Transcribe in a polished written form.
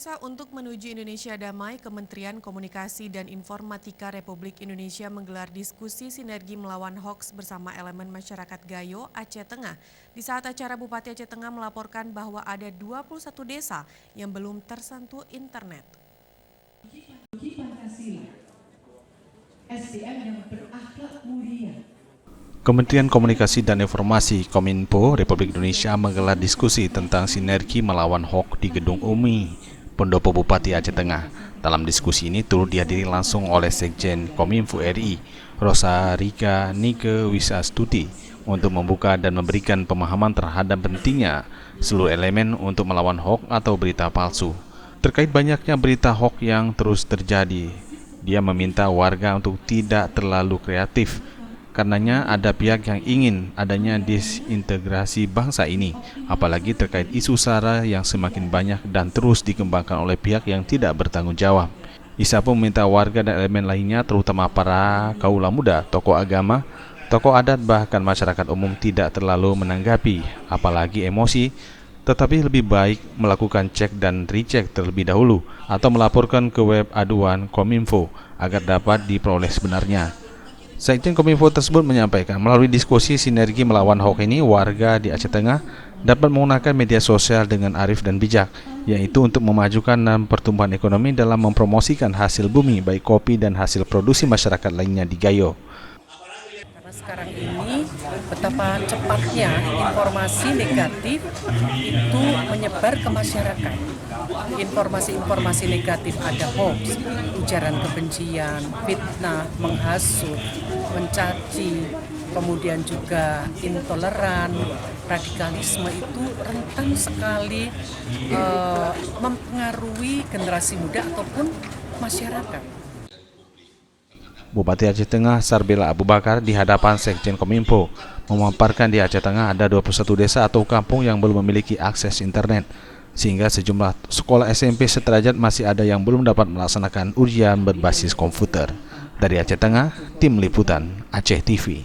Pemirsa, untuk menuju Indonesia Damai, Kementerian Komunikasi dan Informatika Republik Indonesia menggelar diskusi sinergi melawan hoaks bersama elemen masyarakat Gayo, Aceh Tengah. Di saat acara, Bupati Aceh Tengah melaporkan bahwa ada 21 desa yang belum tersentuh internet. SDM yang berakhlak mulia. Kementerian Komunikasi dan Informasi Kominfo Republik Indonesia menggelar diskusi tentang sinergi melawan hoaks di Gedung UMI, Pendopo Bupati Aceh Tengah. Dalam diskusi ini turut dihadiri langsung oleh Sekjen Kominfo RI, Rosa Rika Nike Wisastuti, untuk membuka dan memberikan pemahaman terhadap pentingnya seluruh elemen untuk melawan hoaks atau berita palsu. Terkait banyaknya berita hoaks yang terus terjadi, dia meminta warga untuk tidak terlalu kreatif. Karenanya ada pihak yang ingin adanya disintegrasi bangsa ini, apalagi terkait isu SARA yang semakin banyak dan terus dikembangkan oleh pihak yang tidak bertanggung jawab. Isa pun meminta warga dan elemen lainnya, terutama para kaula muda, tokoh agama, tokoh adat, bahkan masyarakat umum tidak terlalu menanggapi, apalagi emosi, tetapi lebih baik melakukan cek dan recheck terlebih dahulu atau melaporkan ke web aduan Kominfo agar dapat diperoleh sebenarnya. Sekjen Kominfo tersebut menyampaikan, melalui diskusi sinergi melawan hoaks ini, warga di Aceh Tengah dapat menggunakan media sosial dengan arif dan bijak, yaitu untuk memajukan dan pertumbuhan ekonomi dalam mempromosikan hasil bumi, baik kopi dan hasil produksi masyarakat lainnya di Gayo. Karena sekarang ini betapa cepatnya informasi negatif itu menyebar ke masyarakat. Informasi-informasi negatif, ada hoax, ujaran kebencian, fitnah, menghasut, mencaci, kemudian juga intoleran, radikalisme itu rentan sekali mempengaruhi generasi muda ataupun masyarakat. Bupati Aceh Tengah Sarbela Abu Bakar di hadapan Sekjen Kominfo memaparkan di Aceh Tengah ada 21 desa atau kampung yang belum memiliki akses internet, sehingga sejumlah sekolah SMP sederajat masih ada yang belum dapat melaksanakan ujian berbasis komputer. Dari Aceh Tengah, Tim Liputan Aceh TV.